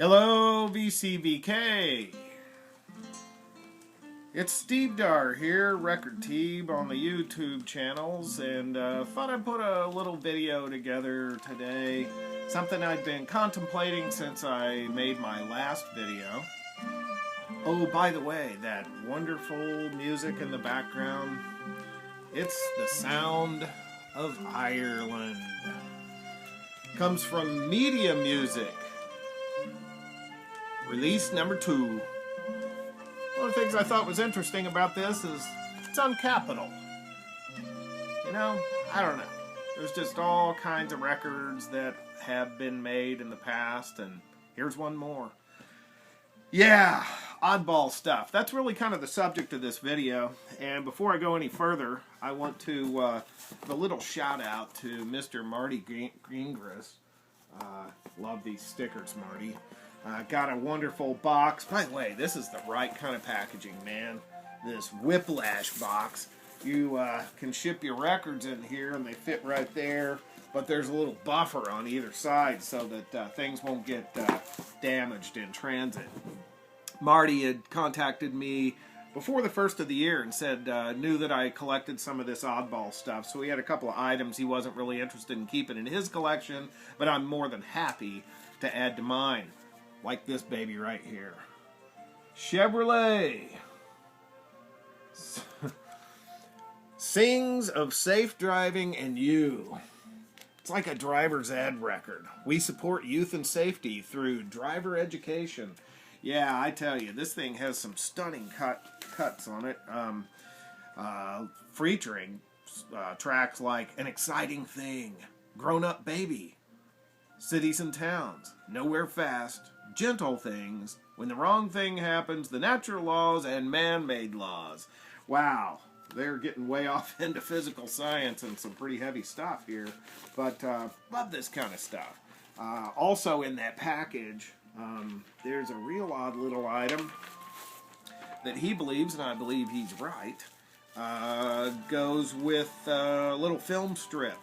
Hello, VCVK. It's Steve Dar here, Record Teeb on the YouTube channels, and thought I'd put a little video together today. Something I'd been contemplating since I made my last video. Oh, by the way, that wonderful music in the background, it's the sound of Ireland. Comes from Media Music. Release number 2. One of the things I thought was interesting about this is it's on Capitol. You know, I don't know. There's just all kinds of records that have been made in the past, and here's one more. Yeah, oddball stuff. That's really kind of the subject of this video. And before I go any further, I want to give a little shout out to Mr. Marty Greengrass. Love these stickers, Marty. Got a wonderful box. By the way, this is the right kind of packaging, man. This whiplash box. You can ship your records in here and they fit right there. But there's a little buffer on either side so that things won't get damaged in transit. Marty had contacted me before the first of the year and said, knew that I collected some of this oddball stuff. So he had a couple of items he wasn't really interested in keeping in his collection, but I'm more than happy to add to mine. Like this baby right here. Chevrolet. Sings of safe driving and you. It's like a driver's ed record. We support youth and safety through driver education. Yeah, I tell you, this thing has some stunning cuts on it. Featuring tracks like An Exciting Thing, Grown Up Baby, Cities and Towns, Nowhere Fast, Gentle Things, When the Wrong Thing Happens, The Natural Laws, and Man-Made Laws. Wow, they're getting way off into physical science and some pretty heavy stuff here, but love this kind of stuff. Also in that package, there's a real odd little item that he believes, and I believe he's right, goes with a little film strip.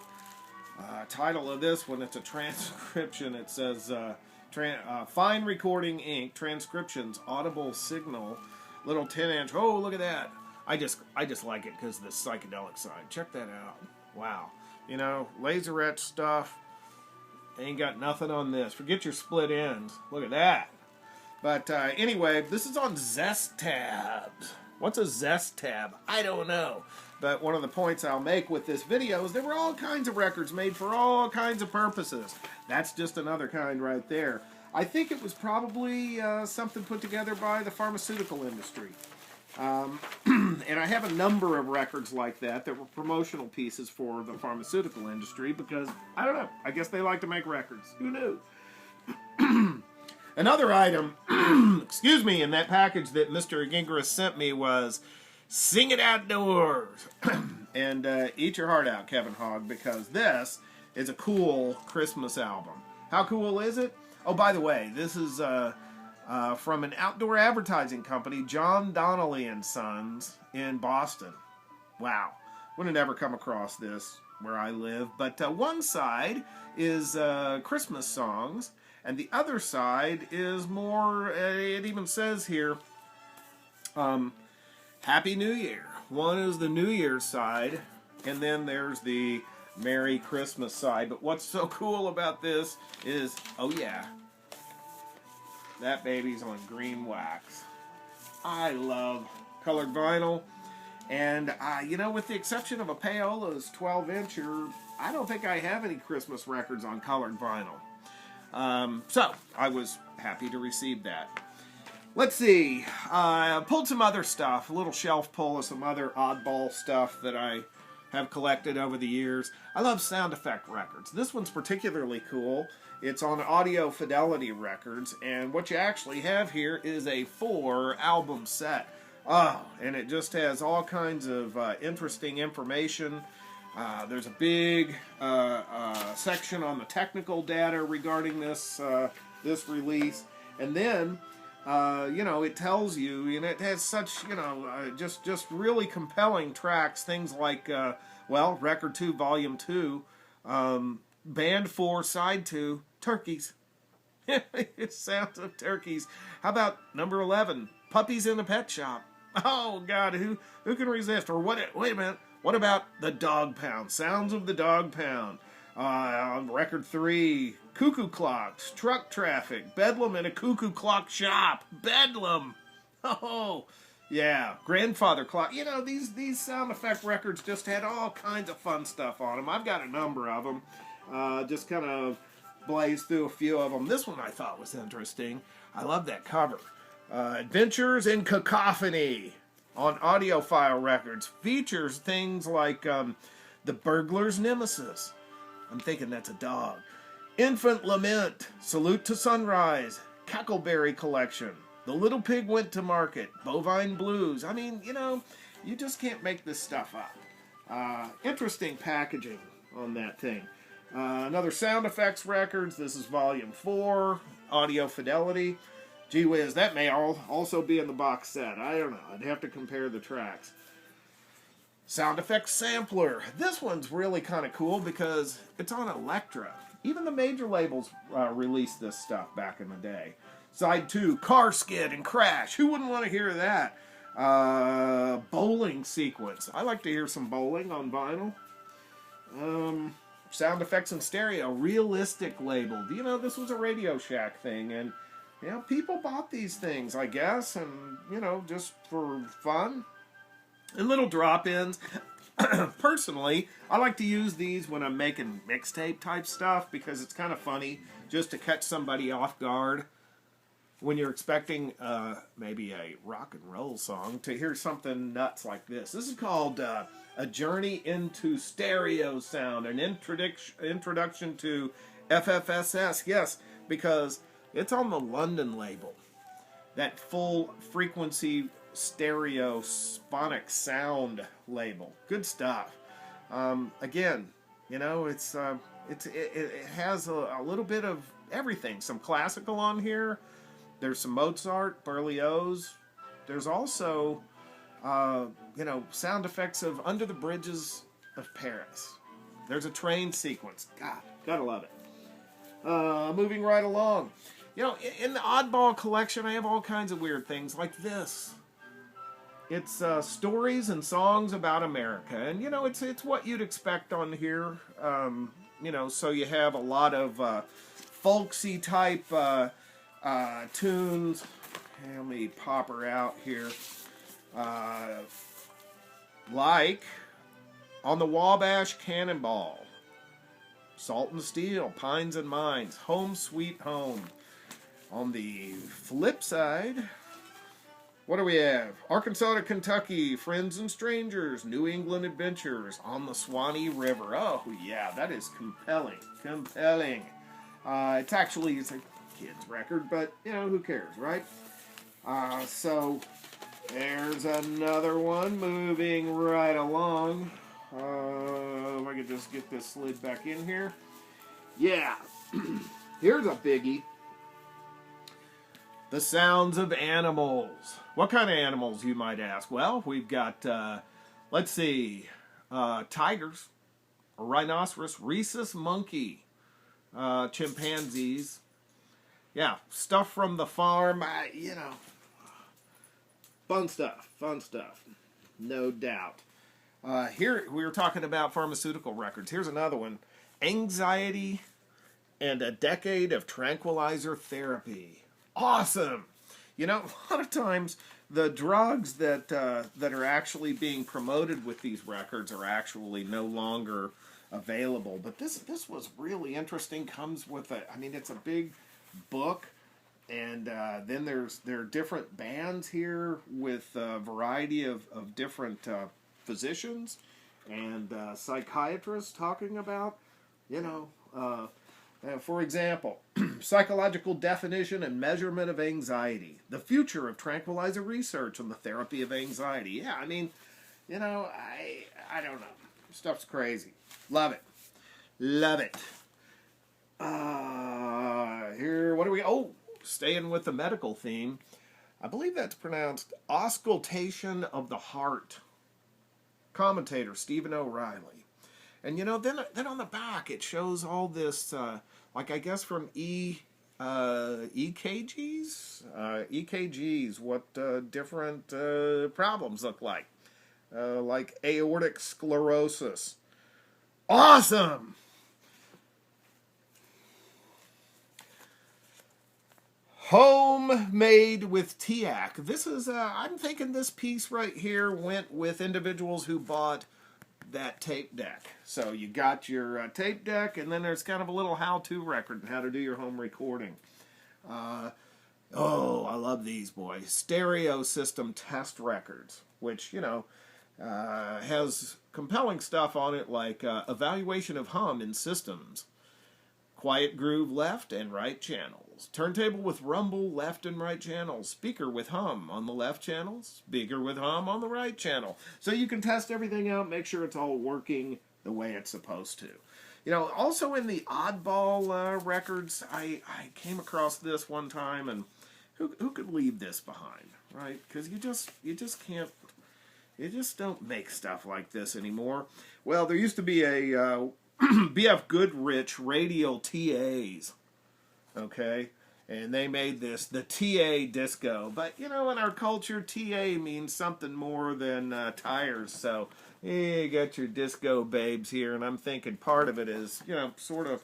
Title of this one, it's a transcription. It says, Fine Recording Ink, Transcriptions, Audible Signal, little 10-inch. Oh, look at that. I just like it because of the psychedelic side. Check that out. Wow. You know, laser etch stuff. Ain't got nothing on this. Forget your split ends. Look at that. But anyway, this is on Zest tabs. What's a Zest tab? I don't know. But one of the points I'll make with this video is there were all kinds of records made for all kinds of purposes. That's just another kind right there. I think it was probably something put together by the pharmaceutical industry. And I have a number of records like that were promotional pieces for the pharmaceutical industry because, I don't know, I guess they like to make records. Who knew? Another item, excuse me, in that package that Mr. Gingrich sent me was Sing It Outdoors. And eat your heart out, Kevin Hogg, because this is a cool Christmas album. How cool is it? Oh, by the way, this is from an outdoor advertising company, John Donnelly and Sons in Boston. Wow. Would have never come across this where I live. But one side is Christmas songs, and the other side is more, it even says here, Happy New Year. One is the New Year's side, and then there's the Merry Christmas side. But what's so cool about this is, oh yeah, that baby's on green wax. I love colored vinyl. And, you know, with the exception of a Paola's 12-incher, I don't think I have any Christmas records on colored vinyl. So, I was happy to receive that. Let's see. I pulled some other stuff, a little shelf pull of some other oddball stuff that I have collected over the years. I love sound effect records. This one's particularly cool. It's on Audio Fidelity Records, and what you actually have here is a 4-album set. Oh, and it just has all kinds of interesting information. There's a big section on the technical data regarding this this release, and then you know, it tells you, and it has such, you know, just really compelling tracks. Things like, well, Record 2, Volume 2, Band 4, Side 2, Turkeys. Sounds of turkeys. How about number 11? Puppies in a pet shop. Oh God, who can resist? Or what? Wait a minute. What about the dog pound? Sounds of the dog pound. On record 3, cuckoo clocks, truck traffic, bedlam in a cuckoo clock shop. Bedlam. Oh, yeah. Grandfather clock. You know, these sound effect records just had all kinds of fun stuff on them. I've got a number of them. Just kind of blaze through a few of them. This one I thought was interesting. I love that cover. Adventures in Cacophony on audiophile records. Features things like The Burglar's Nemesis. I'm thinking that's a dog. Infant Lament, Salute to Sunrise, Cackleberry Collection, The Little Pig Went to Market, Bovine Blues. I mean, you know, you just can't make this stuff up. Interesting packaging on that thing. Another Sound Effects Records. This is Volume 4, Audio Fidelity. Gee whiz, that may also be in the box set. I don't know. I'd have to compare the tracks. Sound Effects Sampler. This one's really kind of cool because it's on Elektra. Even the major labels released this stuff back in the day. Side 2, Car Skid and Crash. Who wouldn't want to hear that? Bowling Sequence. I like to hear some bowling on vinyl. Sound Effects in Stereo. Realistic label. You know, this was a Radio Shack thing, and you know, people bought these things, I guess, and you know, just for fun. And little drop-ins. Personally, I like to use these when I'm making mixtape type stuff because it's kind of funny just to catch somebody off guard when you're expecting maybe a rock and roll song to hear something nuts like this. This is called A Journey into Stereo Sound, an introduction to FFSS. Yes, because it's on the London label. That full frequency stereo phonic sound label. Good stuff. Again, you know, it has a little bit of everything. Some classical on here. There's some Mozart, Berlioz. There's also, you know, sound effects of Under the Bridges of Paris. There's a train sequence. God, gotta love it. Moving right along. You know, in the Oddball collection, I have all kinds of weird things like this. It's stories and songs about America, and you know, it's what you'd expect on here. You know, so you have a lot of folksy type tunes. Let me pop her out here. Like on the Wabash Cannonball, Salt and Steel, Pines and Mines, Home Sweet Home. On the flip side, what do we have? Arkansas to Kentucky, Friends and Strangers, New England Adventures, On the Swanee River. Oh, yeah, that is compelling. Compelling. It's a kid's record, but, you know, who cares, right? So, there's another one moving right along. If I could just get this slid back in here. Yeah. Here's a biggie. The Sounds of Animals. What kind of animals, you might ask? Well, we've got, let's see, tigers, a rhinoceros, rhesus monkey, chimpanzees. Yeah, stuff from the farm, you know. Fun stuff, no doubt. Here, we were talking about pharmaceutical records. Here's another one. Anxiety and a Decade of Tranquilizer Therapy. Awesome. You know, a lot of times the drugs that are actually being promoted with these records are actually no longer available. But this was really interesting. Comes with it's a big book, and then there are different bands here with a variety of different physicians and psychiatrists talking about, you know, for example, psychological definition and measurement of anxiety, the future of tranquilizer research and the therapy of anxiety. Yeah, I mean, you know, I don't know. Stuff's crazy. Love it. Love it. Here, what do we... Oh, staying with the medical theme. I believe that's pronounced auscultation of the heart. Commentator Stephen O'Reilly. And you know, then on the back it shows all this, like I guess from EKGs? EKGs, what different problems look like aortic sclerosis. Awesome! Homemade with TIAC. This is, I'm thinking this piece right here went with individuals who bought that tape deck. So you got your tape deck, and then there's kind of a little how-to record on how to do your home recording. Oh, I love these boys. Stereo system test records, which, has compelling stuff on it like evaluation of hum in systems, quiet groove left and right channels, turntable with rumble left and right channels, speaker with hum on the left channel, speaker with hum on the right channel. So you can test everything out, make sure it's all working the way it's supposed to. Also in the Oddball records, I came across this one time, and who could leave this behind, right? Because you just can't. You just don't make stuff like this anymore. Well, there used to be a B.F. Goodrich radial TAs, okay? And they made this, the TA disco. But, in our culture, TA means something more than tires. So, you got your disco babes here, and I'm thinking part of it is, sort of,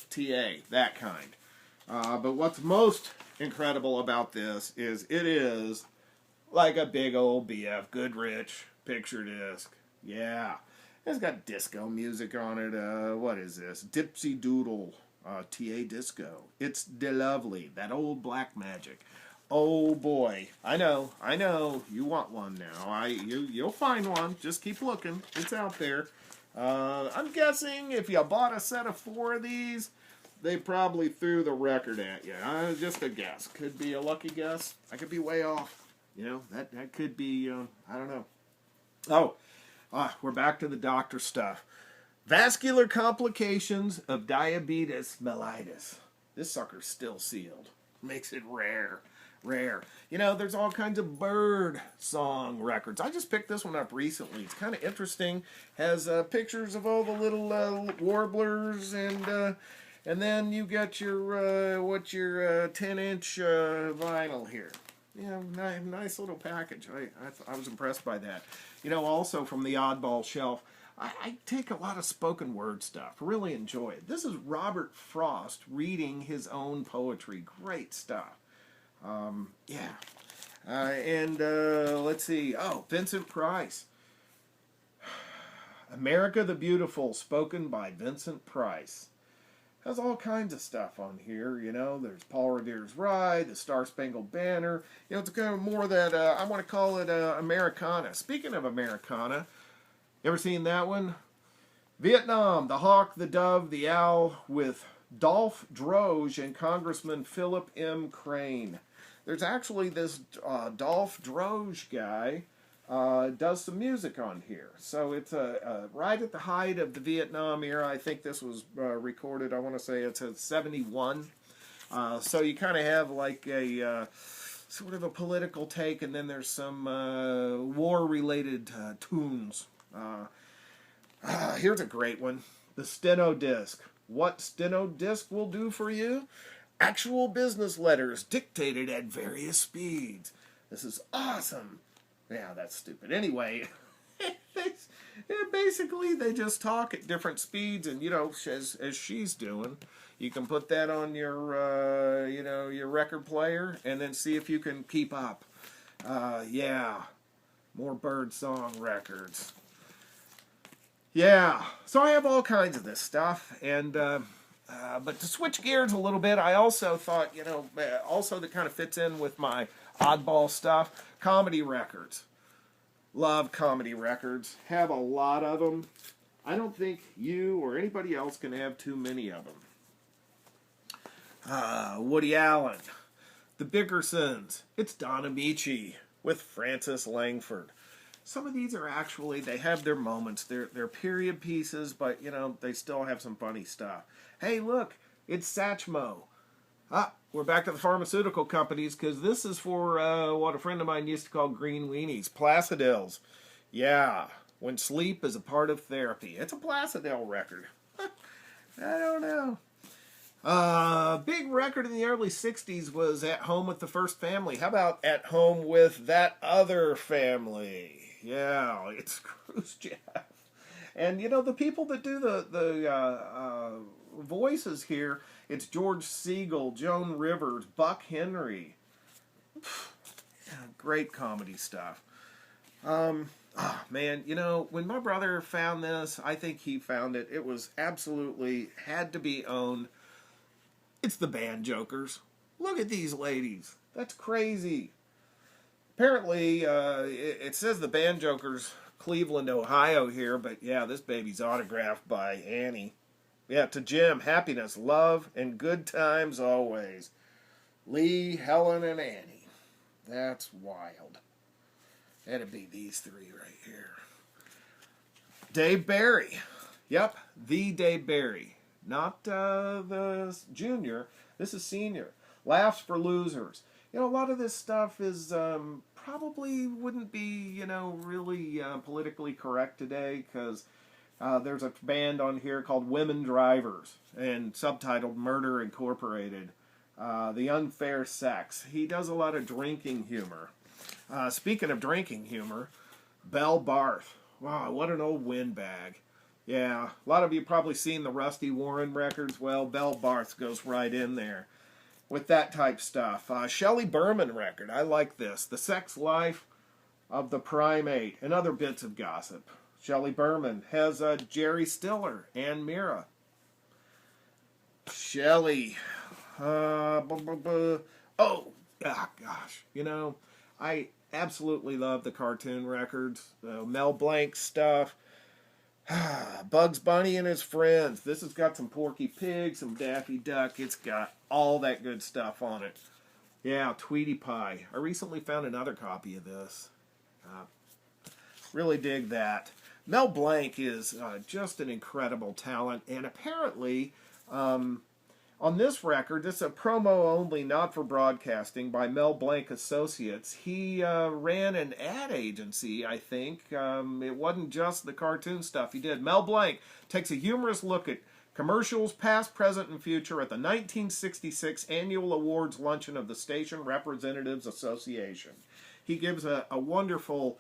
TA, that kind. But what's most incredible about this is it is like a big old B.F. Goodrich picture disc. Yeah. It's got disco music on it. What is this? Dipsy Doodle TA Disco. It's lovely. That old black magic. Oh boy. I know. You want one now. You'll find one. Just keep looking. It's out there. I'm guessing if you bought a set of 4 of these, they probably threw the record at you. Just a guess. Could be a lucky guess. I could be way off. That could be, I don't know. We're back to the doctor stuff. Vascular complications of diabetes mellitus. This sucker's still sealed. Makes it rare. There's all kinds of bird song records. I just picked this one up recently. It's kind of interesting. Has pictures of all the little warblers, and then you got your 10-inch vinyl here. Nice little package. I was impressed by that. Also from the Oddball shelf, I take a lot of spoken word stuff. Really enjoy it. This is Robert Frost reading his own poetry. Great stuff. Let's see. Oh, Vincent Price. America the Beautiful, spoken by Vincent Price. Has all kinds of stuff on here, There's Paul Revere's Ride, the Star Spangled Banner. It's kind of more that, I want to call it Americana. Speaking of Americana, you ever seen that one? Vietnam, the Hawk, the Dove, the Owl, with Dolph Droge and Congressman Philip M. Crane. There's actually this Dolph Droge guy does some music on here. So it's right at the height of the Vietnam era. I think this was recorded, I want to say it's at 71. So you kind of have like a sort of a political take, and then there's some war-related tunes. Here's a great one. The Steno Disc. What Steno Disc will do for you? Actual business letters dictated at various speeds. This is awesome. Yeah, that's stupid. Anyway, basically they just talk at different speeds, and as she's doing, you can put that on your your record player, and then see if you can keep up. More bird song records. Yeah, so I have all kinds of this stuff, and but to switch gears a little bit, I also thought, also that kind of fits in with my Oddball stuff, comedy records. Love comedy records. Have a lot of them. I don't think you or anybody else can have too many of them. Woody Allen. The Bickersons. It's Don Amici with Francis Langford. Some of these are actually, they have their moments. They're period pieces, but, they still have some funny stuff. Hey, look, it's Satchmo. We're back to the pharmaceutical companies, because this is for what a friend of mine used to call green weenies. Placidils. Yeah, when sleep is a part of therapy. It's a Placidil record. I don't know. Big record in the early 60s was At Home with the First Family. How about At Home with That Other Family? Yeah, it's Khrushchev. And, you know, the people that do the voices here, it's George Siegel, Joan Rivers, Buck Henry. Great comedy stuff. Man, you know, when my brother found this, I think he found it. It was absolutely, had to be owned. It's the Band Jokers. Look at these ladies. That's crazy. Apparently, it says the Band Jokers, Cleveland, Ohio here, but yeah, this baby's autographed by Annie. Yeah, to Jim, happiness, love, and good times always. Lee, Helen, and Annie. That's wild. That'd be these three right here. Dave Barry. Yep, the Dave Barry. Not the junior. This is senior. Laughs for Losers. You know, a lot of this stuff is probably wouldn't be, you know, really politically correct today, because there's a band on here called Women Drivers and subtitled Murder Incorporated. The Unfair Sex. He does a lot of drinking humor. Speaking of drinking humor, Belle Barth. Wow, what an old windbag. Yeah, a lot of you probably seen the Rusty Warren records. Well, Belle Barth goes right in there with that type stuff. Shelley Berman record. I like this. The Sex Life of the Primate and other bits of gossip. Shelley Berman has Jerry Stiller and Mira. Shelley. Oh, gosh. You know, I absolutely love the cartoon records. Mel Blanc stuff. Bugs Bunny and His Friends. This has got some Porky Pig, some Daffy Duck. It's got all that good stuff on it. Yeah, Tweety Pie. I recently found another copy of this. Really dig that. Mel Blanc is just an incredible talent, and apparently on this record, this is a promo only, not for broadcasting, by Mel Blanc Associates. He ran an ad agency, I think. It wasn't just the cartoon stuff he did. Mel Blanc takes a humorous look at commercials, past, present, and future at the 1966 Annual Awards Luncheon of the Station Representatives Association. He gives a wonderful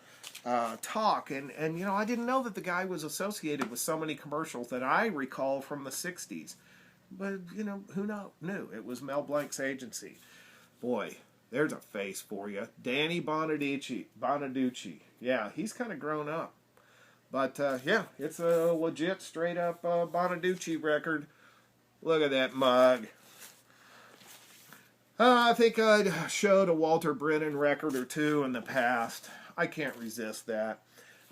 talk, and you know, I didn't know that the guy was associated with so many commercials that I recall from the 60s. But, you know, who knew? It was Mel Blanc's agency. Boy, there's a face for you. Danny Bonaducci. Yeah, he's kind of grown up. But, yeah, it's a legit, straight-up Bonaducci record. Look at that mug. I think I'd showed a Walter Brennan record or two in the past. I can't resist that.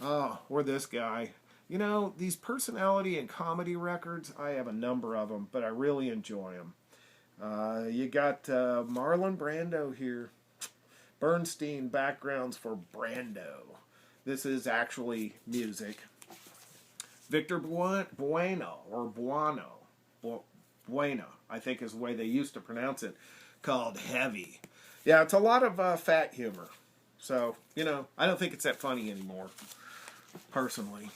Oh, or this guy. You know, these personality and comedy records, I have a number of them, but I really enjoy them. You got Marlon Brando here. Bernstein backgrounds for Brando. This is actually music. Victor Bueno, I think is the way they used to pronounce it, called Heavy. Yeah, it's a lot of fat humor. So, you know, I don't think it's that funny anymore, personally.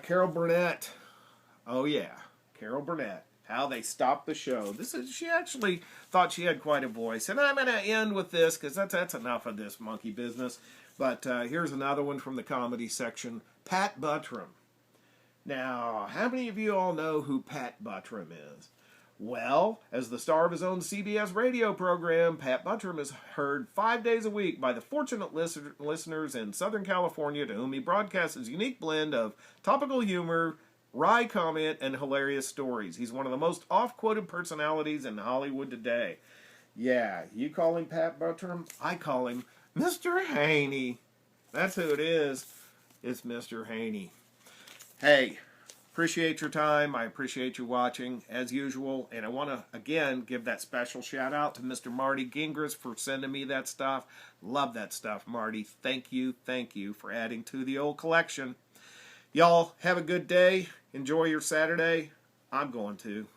Carol Burnett. Oh, yeah. Carol Burnett. How they stopped the show. She actually thought she had quite a voice. And I'm going to end with this, because that's enough of this monkey business. But here's another one from the comedy section. Pat Buttram. Now, how many of you all know who Pat Buttram is? Well, as the star of his own CBS radio program, Pat Buttram is heard 5 days a week by the fortunate listeners in Southern California to whom he broadcasts his unique blend of topical humor, wry comment, and hilarious stories. He's one of the most oft-quoted personalities in Hollywood today. Yeah, you call him Pat Buttram, I call him Mr. Haney. That's who it is. It's Mr. Haney. Hey, appreciate your time. I appreciate you watching, as usual. And I want to, again, give that special shout-out to Mr. Marty Gingras for sending me that stuff. Love that stuff, Marty. Thank you for adding to the old collection. Y'all, have a good day. Enjoy your Saturday. I'm going to.